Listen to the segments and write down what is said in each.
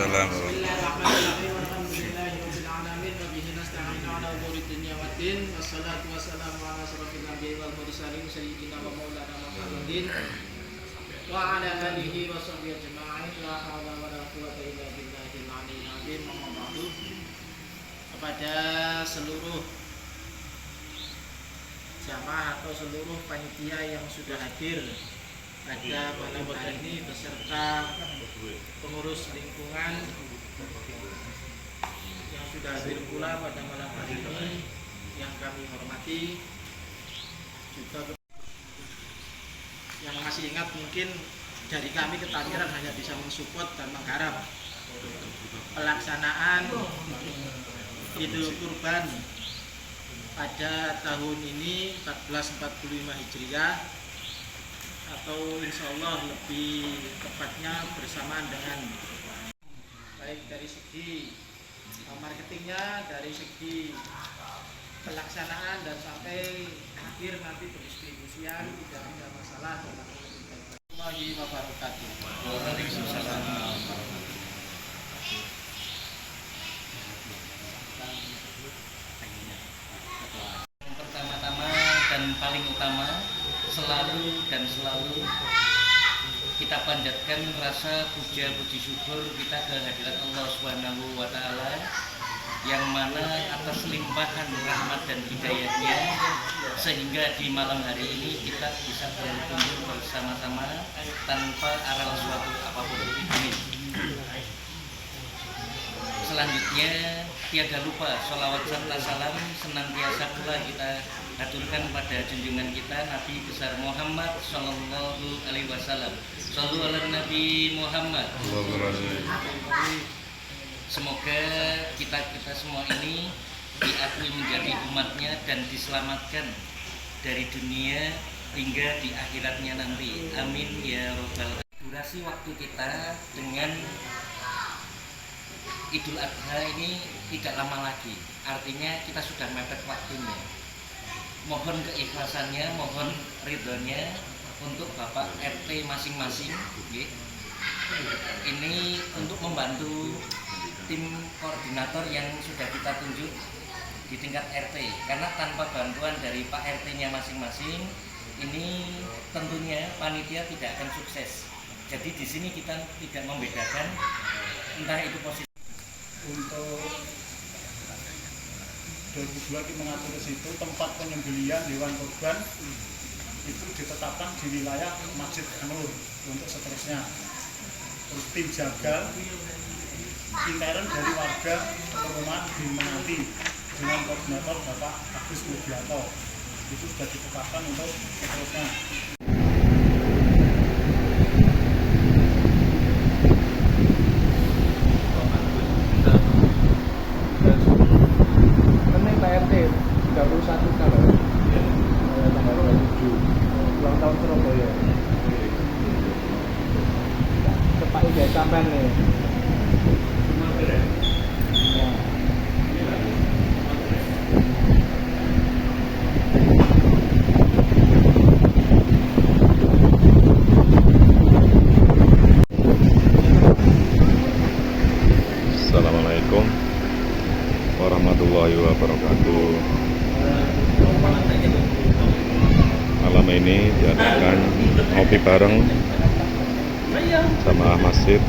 Waalaikumsalam. Bismillahirrahmanirrahim. Alhamdulillahirabbil alamin wa bihi nasta'inu ala umuri dunya waddin. Wassalatu wassalamu ala asyrofil anbiya'i wal mursalin sayyidina wa maulana Muhammadin wa ala alihi wa sahbihi ajma'in. La haula wa la quwwata illa billahil aliyyil azim. Amma ba'du. Kepada seluruh jamaah atau seluruh panitia yang sudah hadir pada malam hari ini beserta pengurus lingkungan yang sudah hadir pula pada malam hari ini yang kami hormati, juga yang masih ingat mungkin dari kami Ketamiran hanya bisa mensupport dan menggarap pelaksanaan Idul Kurban pada tahun ini 1445 Hijriah, atau insya Allah lebih tepatnya bersamaan dengan baik dari segi marketingnya, dari segi pelaksanaan dan sampai akhir nanti pendistribusian, tidak ada masalah. Warahmatullahi wabarakatuh. Pertama-tama dan paling utama, selalu kita panjatkan rasa puja puji syukur kita kehadirat Allah Subhanahu wa taala, yang mana atas limpahan rahmat dan hidayahnya sehingga di malam hari ini kita bisa berkumpul bersama-sama tanpa aral suatu apapun. Selanjutnya tiada lupa sholawat serta salam senantiasa pula kita aturkan pada junjungan kita Nabi besar Muhammad Sallallahu Alaihi Wasallam. Shallu ala Nabi Muhammad. Semoga kita semua ini diakui menjadi umatnya dan diselamatkan dari dunia hingga di akhiratnya nanti. Amin ya robbal alamin. Durasi waktu kita dengan Idul Adha ini tidak lama lagi, artinya kita sudah mepet waktunya. Mohon keikhlasannya, mohon ridhonya untuk Bapak RT masing-masing, ini untuk membantu tim koordinator yang sudah kita tunjuk di tingkat RT, karena tanpa bantuan dari Pak RT-nya masing-masing, ini tentunya panitia tidak akan sukses. Jadi di sini kita tidak membedakan entah itu posisi. Untuk 2002 kita mengatur ke situ tempat penyembelihan hewan kurban itu ditetapkan di wilayah Masjid Anur untuk seterusnya. Terus tim jagal intern dari warga perumahan di Menanti dengan koordinator Bapak Agus Mudianto itu sudah ditetapkan untuk seterusnya. Sampai nih. Assalamualaikum warahmatullahi wabarakatuh. Malam ini diadakan ngopi bareng sama masjid.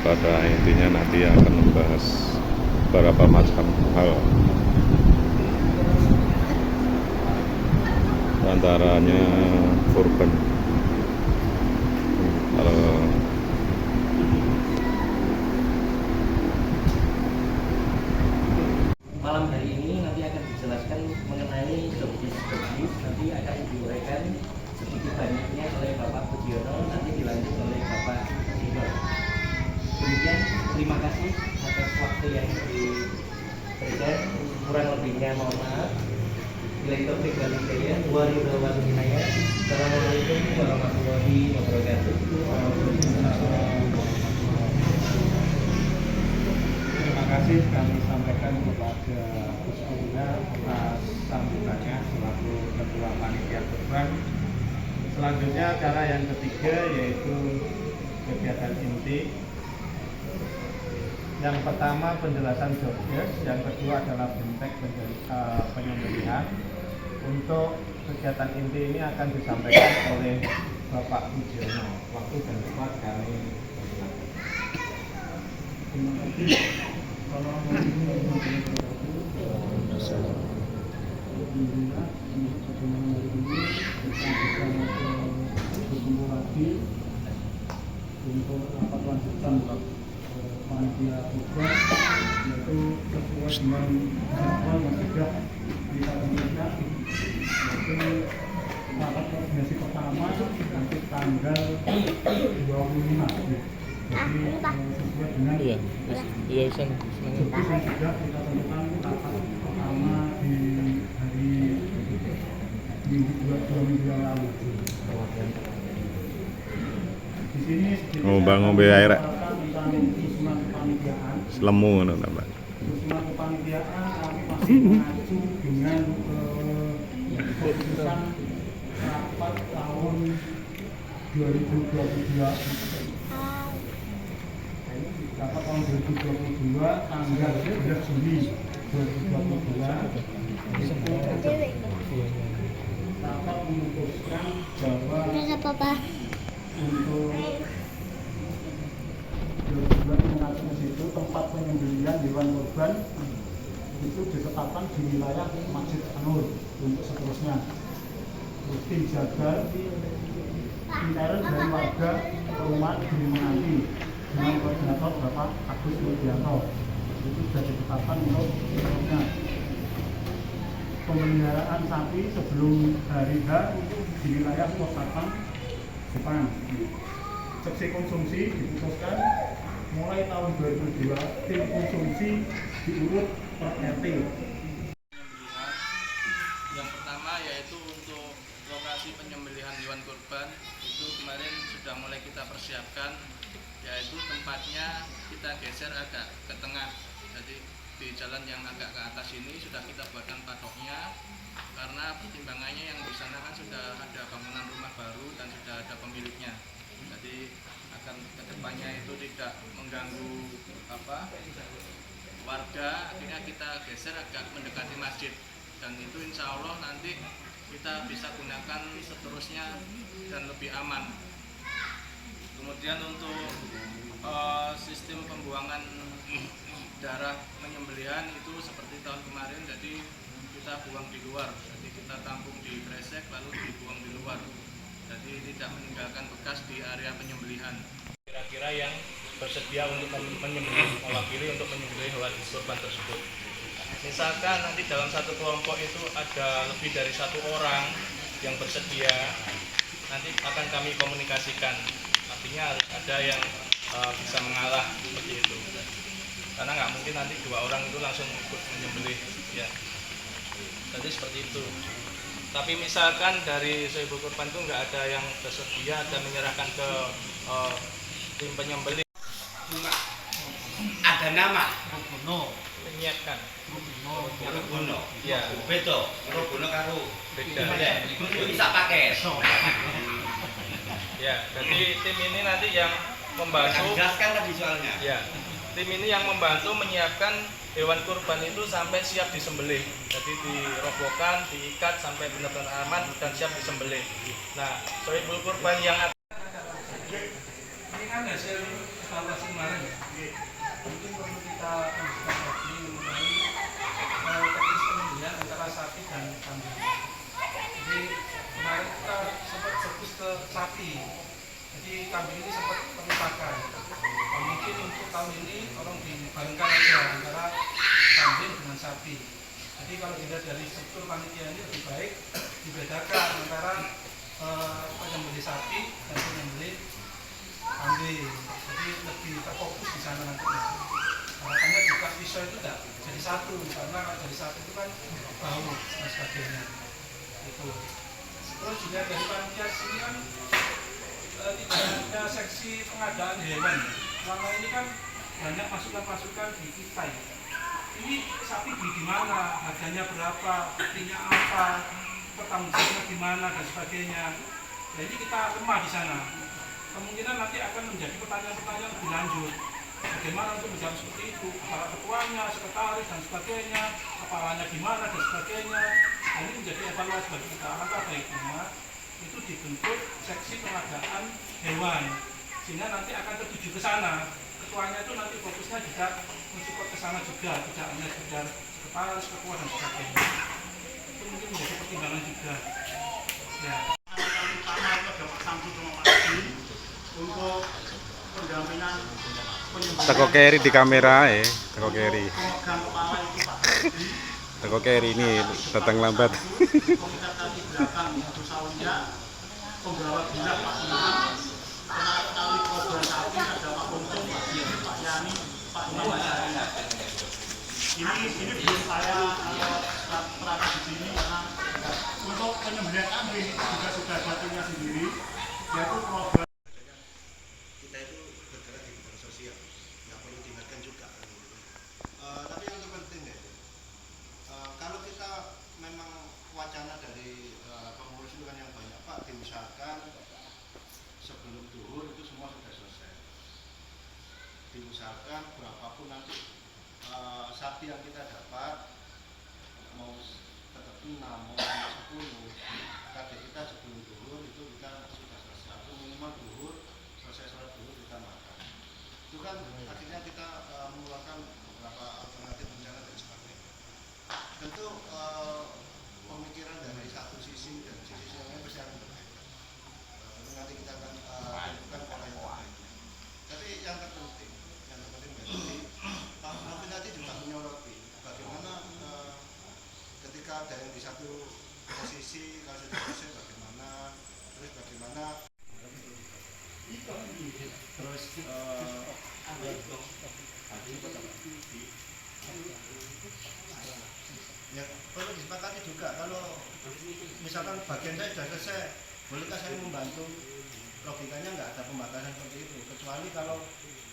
Pada intinya nanti akan membahas beberapa macam hal, antaranya kurban. Malam hari ini nanti akan dijelaskan mengenai jobdesk, nanti akan diuraikan sedikit banyaknya oleh Bapak Budiono, nanti dilanjut oleh Bapak Dino. Demikian, terima kasih atas waktu yang diberikan. Kurang lebihnya mohon maaf. Bila taufik wal hidayah, waridwan inayah. Assalamualaikum warahmatullahi wabarakatuh. Terima kasih kami sampaikan kepada Gus Guna atas sambutannya selaku Ketua Panitia Kurban. Selanjutnya acara yang ketiga yaitu kegiatan inti. Yang pertama penjelasan jobdesk, yang kedua adalah bentek penyembelihan. Untuk kegiatan inti ini akan disampaikan oleh Bapak Pujiono. Waktu dan tempat kami persilakan. Untuk rapat lanjutan panitia tugas yaitu sesuai dengan jadwal yang sudah ditentukan, yaitu rapat koordinasi pertama nanti tanggal 25. Jadi sesuai dengan jadwal yang sudah kita tentukan rapat pertama di hari minggu 2 minggu yang lalu. Di sini ngombe air susunan kepanitiaan. selemu ngono ta, Pak. Susunan kepanitiaan kami masih mengacu dengan keputusan rapat tahun 2022. Rapat tahun 2022 tanggal 11 Juli 2022 itu rapat memutuskan bahwa untuk 2022 mengatur situ tempat penyembelihan hewan kurban itu ditetapkan di wilayah Masjid An-Nur untuk seterusnya. Terus tim jagal intern dari warga rumah di Menanti dengan koordinator Bapak Agus Mulyanto itu sudah ditetapkan untuk seterusnya. Pemeliharaan sapi sebelum hari H di wilayah Pos Satpam Jepang. Seksi konsumsi diputuskan mulai tahun 2002 tim konsumsi diurut per RT. Yang pertama yaitu untuk lokasi penyembelihan hewan kurban itu kemarin sudah mulai kita persiapkan, yaitu tempatnya kita geser agak ke tengah. Jadi di jalan yang agak ke atas ini sudah kita buatkan patoknya, karena pertimbangannya yang di sana kan sudah ada bangunan rumah baru dan sudah ada pemiliknya. Jadi akan kedepannya itu tidak mengganggu warga, akhirnya kita geser agak mendekati masjid, dan itu insya Allah nanti kita bisa gunakan seterusnya dan lebih aman. Kemudian untuk sistem pembuangan darah penyembelihan itu seperti tahun kemarin, jadi kita buang di luar, jadi kita tampung di kresek lalu dibuang di luar, jadi tidak meninggalkan bekas di area penyembelihan. Kira-kira yang bersedia untuk menyembelih, mewakili untuk menyembelih hewan kurban tersebut. Misalkan nanti dalam satu kelompok itu ada lebih dari 1 orang yang bersedia, nanti akan kami komunikasikan. Artinya harus ada yang bisa mengalah seperti itu. Karena nggak mungkin nanti 2 orang itu langsung ikut menyembelih, ya. Jadi seperti itu. Tapi misalkan dari Sohibul Kurban itu nggak ada yang bersedia dan menyerahkan ke tim penyembelih. Ada nama Rubono menyiapkan. Rubono. Ya. Beda. Rubono karo Beda. Itu bisa pakai. Ya. Jadi tim ini nanti yang membantu. Jelaskan tadi soalnya. Ya. Tim ini yang membantu menyiapkan hewan kurban itu sampai siap disembelih. Jadi dirobohkan, diikat sampai benar-benar aman dan siap disembelih. Nah, Sohibul Kurban yang ini kan hasil evaluasi kemarin ya. Mungkin perlu kita lanjutkan lagi mengenai teknis penyembelihan antara sapi dan kambing. Jadi kemarin kita sempat fokus ke sapi. Jadi kambing ini sempat terlupakan. Mungkin untuk tahun ini tolong dibarengkan aja antara kambing dengan sapi. Jadi kalau dilihat dari struktur panitia ini lebih baik dibedakan antara penyembelih sapi dan penyembelih kambing. Jadi lebih terfokus di sana nanti. Harapannya juga pisau itu tidak jadi satu, karena kalau jadi satu itu kan bau dan sebagainya. Itu. Terus juga dari panitia sini kan tidak ada seksi pengadaan hewan. Selama ini kan banyak masukan-masukan di kita ya. Ini sapi di mana, harganya berapa, buktinya apa, pertanggungjawabannya gimana dan sebagainya. Nah ini kita lemah di sana. kemungkinan nanti akan menjadi pertanyaan-pertanyaan lebih lanjut. Bagaimana untuk menjawab seperti itu? Apakah ketuanya, sekretaris dan sebagainya, kepalanya di mana dan sebagainya. Nah, ini menjadi evaluasi bagi kita. Alangkah baiknya itu dibentuk seksi pengadaan hewan, sehingga nanti akan tertuju ke sana. Ketuanya itu nanti fokusnya juga mensupport ke sana juga, tidak hanya sekedar sekretaris, ketua dan sebagainya. Itu mungkin menjadi pertimbangan juga. Ya. Yang utama itu ada Pak Samsu sama Pak Adi untuk pendampingan penyembelihan. Teko keri di kamera ya, teko keri. Pemegang kepala itu Pak Adi. Teko keri ini datang lambat. Komunitas kaki belakang Ibu Saulia, pembawa bilah Pak Imam, tali korban sapi ada Pak Untung, Pak Dian, Pak Yani, Pak Imam. Ini belum saya terangkan di sini karena untuk penyembelihan kambing juga sudah ada timnya sendiri, yaitu program. Kita itu bergerak di bidang sosial, nggak perlu diingatkan juga. Tapi yang terpenting ya, kalau kita memang wacana dari pengurus itu kan yang banyak, Pak, diusahakan sebelum duhur itu semua sudah selesai. Diusahakan berapapun nanti sapi yang kita dapat, mau tetap 6, mau 10, target kita sebelum duhur itu kita sudah selesai. Atau minimal duhur, selesai sholat duhur kita makan. Itu kan akhirnya kita mengeluarkan beberapa alternatif rencana dan sebagainya. Tentu pemikiran dari satu sisi dan sisi yang lain pasti akan berbeda. Tentu nanti kita akan tentukan pola yang terbaiknya. Tapi yang terpenting berarti Pak Novi tadi juga menyoroti bagaimana ketika ada yang di satu posisi kalau sudah selesai bagaimana, terus bagaimana. Terus Ya perlu disepakati juga kalau misalkan bagian saya sudah selesai, bolehkah saya membantu? Logikanya nggak ada pembatasan seperti itu, kecuali kalau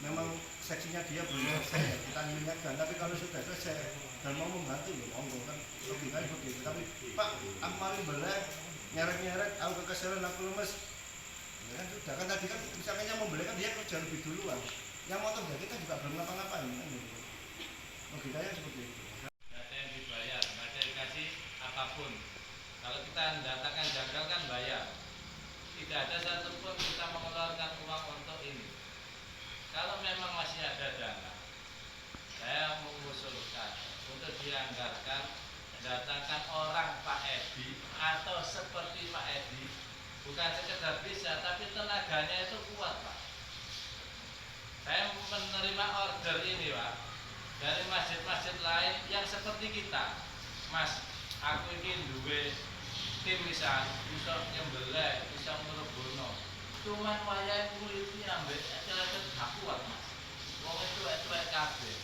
memang seksinya dia belum selesai ya kita ingatkan. Tapi kalau sudah selesai dan mau membantu ya monggo, kan logikanya begitu. Tapi Pak, aku mari belek nyeret-nyeret, aku kekeselan, aku lemes, ya kan sudah kan tadi kan misalnya mau belek kan dia kerja lebih duluan, yang motor kita juga belum ngapa-ngapain kan gitu. Logikanya seperti itu. Nggak ada yang dibayar, nggak ada dikasih apapun. Kalau kita datangkan jagal kan bayar. Tidak ada satupun kita mengeluarkan uang untuk ini. Kalau memang masih ada dana, saya mengusulkan untuk dianggarkan datangkan orang Pak Edi atau seperti Pak Edi, bukan sekedar bisa, tapi tenaganya itu kuat, Pak. Saya menerima order ini, Pak, dari masjid-masjid lain yang seperti kita. Mas, aku ingin duwe tim misal, bisa nyembelih, bisa ngerebono. Cuman wayang kulitnya ambek celana gak kuat, Mas. Wong itu kabeh.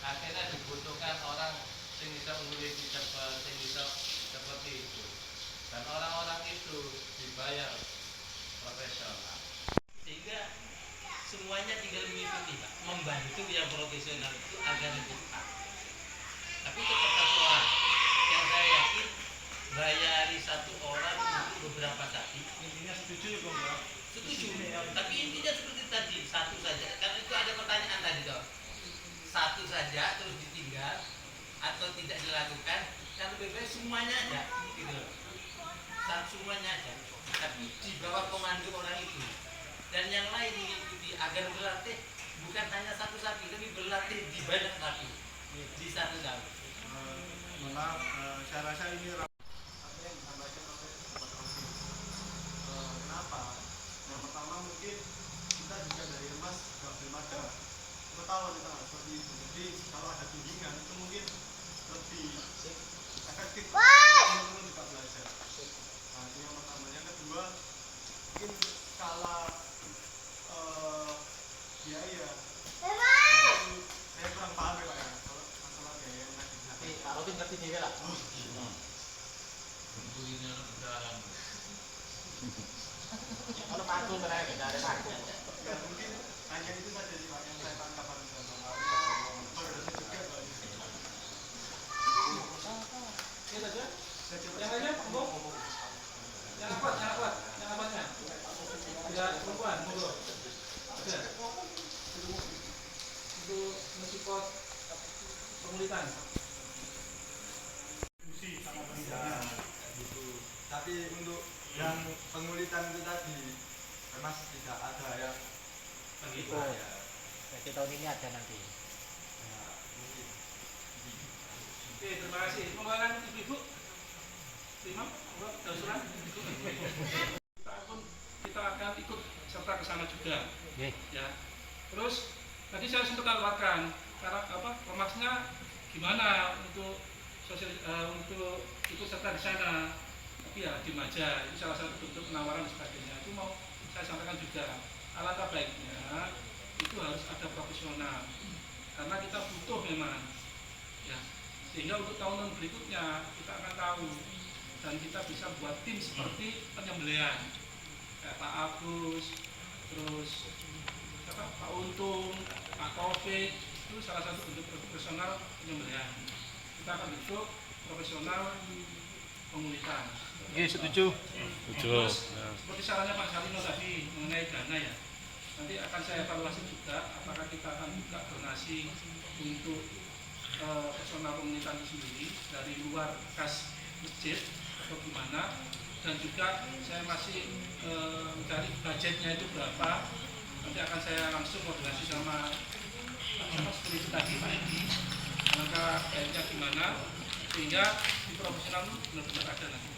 Akhirnya dibutuhkan orang sing bisa nguliti cepet, sing bisa seperti itu. Dan orang-orang itu dibayar profesional. Sehingga semuanya tinggal mengikuti, Pak. Membantu yang profesional itu agar cepat. Tapi tetap satu orang yang saya yakin bayari satu orang untuk beberapa sapi. intinya setuju ya Bang ya? Setuju. Tapi intinya seperti tadi, satu saja. Karena itu ada pertanyaan tadi toh. Satu saja terus ditinggal atau tidak dilakukan, kan lebih baik semuanya ada, gitu loh. Semuanya ada. Tapi di bawah komando orang itu. Dan yang lain mengikuti agar berlatih bukan hanya satu sapi, tapi berlatih di banyak sapi di satu sapi. Maaf, saya rasa ini Kenapa? Yang pertama mungkin kita juga dari emas gak belum ada pengetahuan tentang seperti itu. Jadi kalau ada bimbingan itu mungkin lebih efektif. Teman-teman juga belajar. Nah itu yang pertama. Yang kedua mungkin skala biaya. Itu saya kurang paham ya Pak ya. Kalau masalah biaya yang tadi. Tapi Pak Robin ngerti dia lah. Kalau Pak Agung pernah kita ada Pak Agung. Ya mungkin hanya itu saja sih Pak yang saya tangkap pada saat Itu aja. Yang lainnya, Mbok. Yang apa? Yang apa? Yang apanya? Tidak perempuan. Tapi untuk yang pengulitan itu tadi, Mas tidak ada yang Begitu ya. Jadi tahun ini ada nanti. mungkin. Oke, terima kasih. Monggo ibu-ibu. Imam, monggo dausuran. Kita akan ikut serta ke sana juga. Ya. Terus tadi saya sempat lewatkan karena Pemasnya gimana untuk untuk ikut serta di sana. Tapi ya diem aja, itu salah satu bentuk penawaran dan sebagainya. Itu mau saya sampaikan juga. Alangkah baiknya itu harus ada profesional karena kita butuh memang ya, sehingga untuk tahun berikutnya kita akan tahu dan kita bisa buat tim seperti penyembelihan kayak Pak Agus, terus Pak Untung, Pak Taufik, itu salah satu bentuk profesional penyembelihan. Kita akan bentuk profesional pengulitan. Oke, setuju. Terus seperti sarannya Pak Salino tadi mengenai dana ya, nanti akan saya evaluasi juga apakah kita akan buka donasi untuk personal pengulitan itu sendiri dari luar kas masjid atau gimana, dan juga saya masih mencari budgetnya itu berapa. Nanti akan saya langsung koordinasi sama seperti itu tadi Pak Edi, maka budgetnya gimana sehingga di profesional benar-benar ada nanti.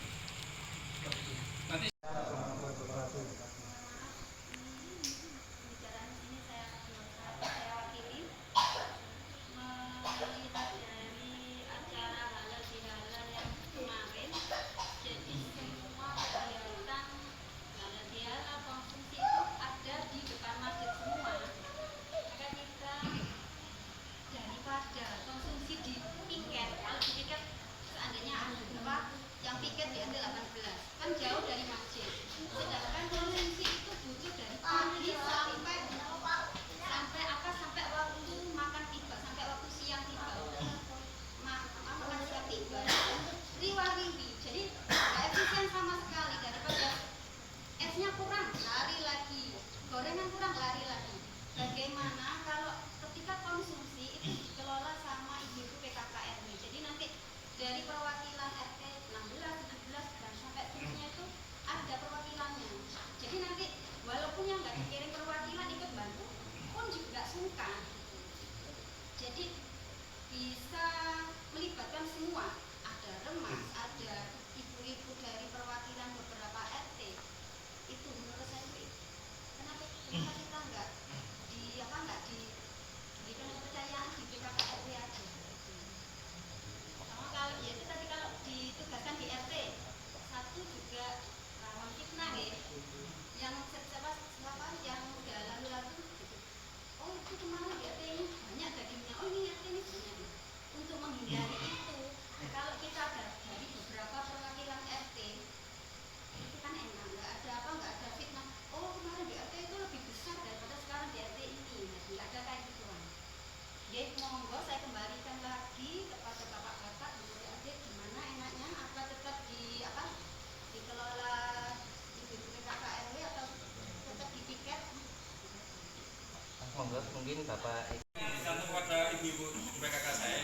Mungkin Bapak Untuk kepada ibu-ibu PKK saya,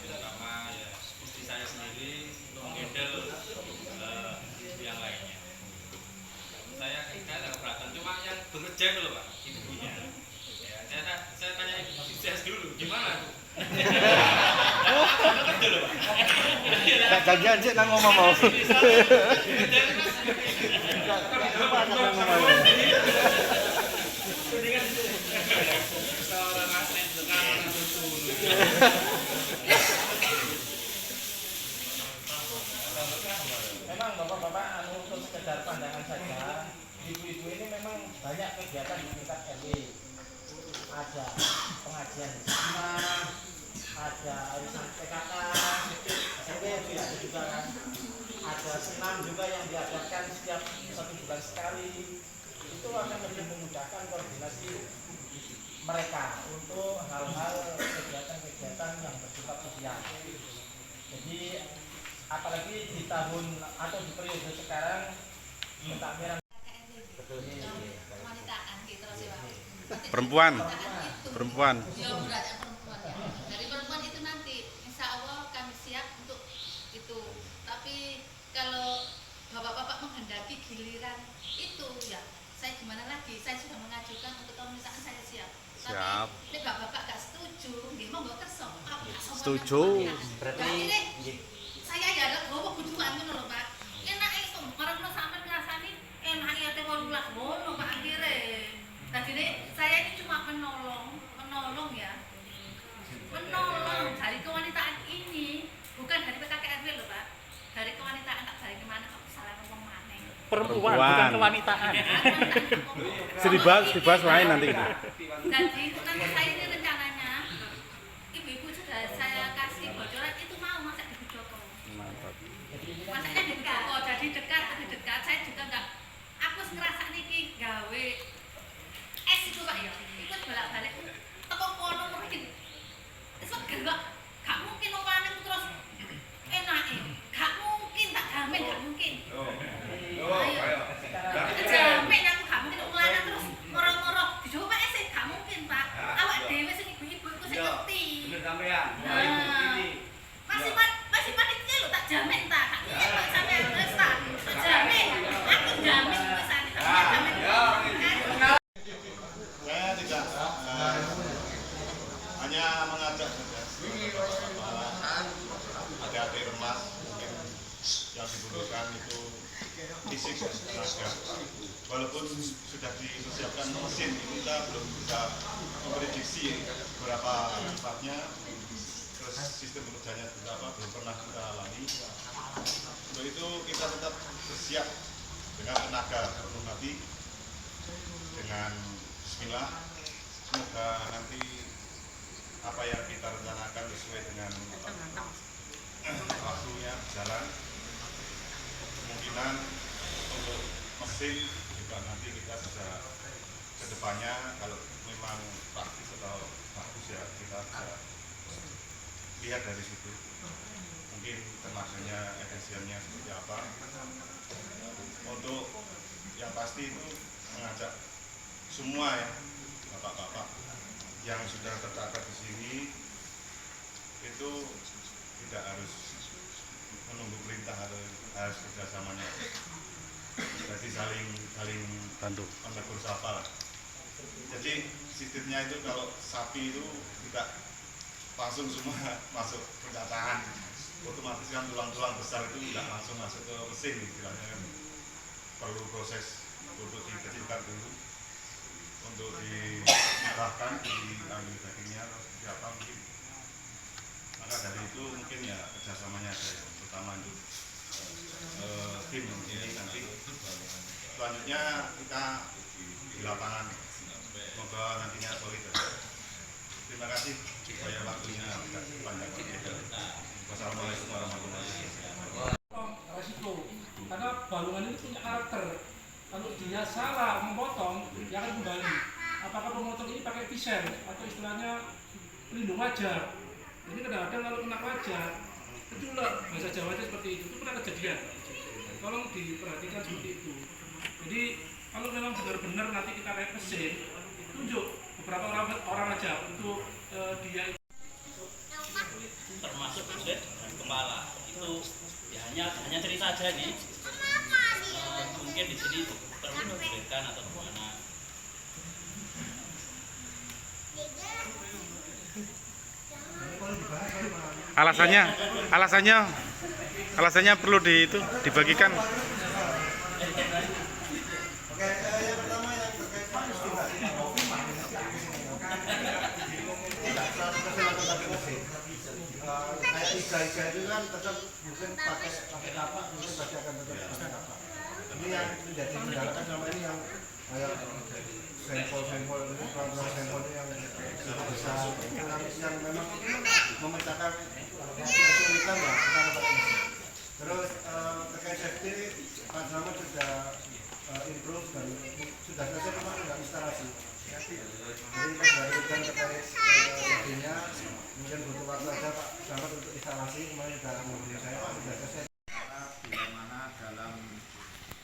terutama ya istri saya sendiri untuk menghandle yang lainnya. Saya agak keberatan, cuma yang bekerja dulu Pak, ibunya. Ya, saya tanya istri saya dulu, gimana Bu? Betul Pak. Tak janjian sih nang ngomong mau. Memang bapak-bapak untuk sekedar pandangan saja, ibu-ibu ini memang banyak kegiatan di tingkat RW. Ada pengajian bersama, ada arisan PKK, RW ada juga kan. Ada senam juga yang diadakan setiap 1 bulan sekali. Itu akan lebih memudahkan koordinasi mereka untuk hal-hal kegiatan-kegiatan yang bersifat sosial. Jadi apalagi di tahun atau di periode sekarang pentakmiran Perempuan. Ya, perempuan ya. Dari perempuan itu nanti insya Allah kami siap untuk itu. Tapi kalau bapak-bapak menghendaki giliran itu ya saya gimana lagi, saya sudah mengajukan untuk pemeriksaan, saya siap. Siap. Tapi ini bapak-bapak gak setuju, nggih monggo kersa. Setuju. Berarti saya ya ada bawa kuduan ngono lho Pak. Enak itu, marang sampean ngrasani enak ya teh 18 ngono Pak akhire. Dadine saya ini cuma menolong ya. Menolong dari kewanitaan ini, bukan dari PKKRW loh Pak. Dari kewanitaan tak dari kemana kok salah ngomong maneh. Perempuan, bukan kewanitaan. Dibahas lain nanti. Jadi nanti saya ini rencananya ibu-ibu sudah saya kasih bocoran itu mau masak di Bujoko. Masaknya di Bujoko, jadi dekat. Saya juga enggak. Aku ngerasa niki gawe es itu Pak ya. Ikut bolak-balik tepung kono mungkin. Seger kok. Gak mungkin omane terus enake. Gak mungkin tak jamin gak mungkin. Ayo. Jamin aku gak mungkin omane terus moro-moro dicoba es gak mungkin Pak. Awak dhewe sing ibu-ibu iku sing ngerti. Bener sampean. Masih panitia lho tak jamin tak. Gak kok sampean wis tak jamin. Aku jamin pisan. Jamin. Saya tidak hanya mengajak saja adik-adik remas mungkin yang dibutuhkan itu fisik dan tenaga. Walaupun sudah disiapkan mesin, kita belum bisa memprediksi berapa cepatnya, terus sistem bekerjanya berapa belum pernah kita alami. Untuk itu kita tetap bersiap dengan tenaga penuh hati, dengan bismillah. Semoga nanti apa yang kita rencanakan sesuai dengan waktunya berjalan. Kemungkinan untuk mesin juga nanti kita bisa kedepannya kalau memang praktis atau bagus ya kita bisa lihat dari situ. Mungkin tenaganya, efisiennya seperti apa. Untuk yang pasti itu mengajak semua ya bapak-bapak yang sudah tercatat di sini itu tidak harus menunggu perintah atau harus kerjasamanya. Jadi saling bantu, menegur sapa. Jadi sistemnya itu kalau sapi itu tidak langsung semua masuk pendataan, otomatis kan tulang-tulang besar itu tidak langsung masuk ke mesin istilahnya kan. Perlu proses untuk dikecilkan dulu, untuk dibahkan, diambil dagingnya atau seperti apa mungkin. Maka dari itu mungkin ya kerjasamanya ada yang pertama untuk tim ini nanti selanjutnya kita di lapangan, semoga nantinya solid. Terima kasih supaya waktunya tidak panjang. Wassalamualaikum warahmatullahi wabarakatuh. Resiko karena balungan ini punya karakter. Kalau dia salah memotong, dia akan kembali. Apakah pemotong ini pakai pisau atau istilahnya pelindung wajah? Jadi kadang-kadang kalau kena wajah, keculek bahasa Jawanya seperti itu pernah kejadian. Tolong diperhatikan seperti itu. Jadi kalau memang benar-benar nanti kita naik mesin, tunjuk beberapa orang aja untuk dia termasuk presiden dan kepala itu ya hanya cerita saja nih. Mungkin di sini perlu diberikan atau bagaimana. Alasannya perlu dibagikan. Oke, yang pertama yang terkait kayak iga-iga itu kan tetap mungkin pakai kapak, mungkin pasti akan tetap pakai kapak. Ini yang menjadi kendala kan selama ini yang kayak sampel ini, program sampel ini yang besar, yang memang memecahkan kesulitan ya kita pakai mesin. Terus terkait safety, Pak Selamat sudah improve dan sudah selesai cuma nggak instalasi. Jadi Pak Darwidan terkait safety-nya mungkin butuh waktu aja Pak Selamat untuk instalasi, kemarin sudah menghubungi saya sudah selesai. Bila mana dalam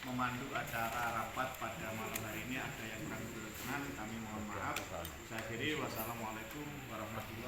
memandu acara rapat pada malam hari ini ada yang kurang berkenan, kami mohon maaf. Saya akhiri, wassalamualaikum warahmatullahi wabarakatuh.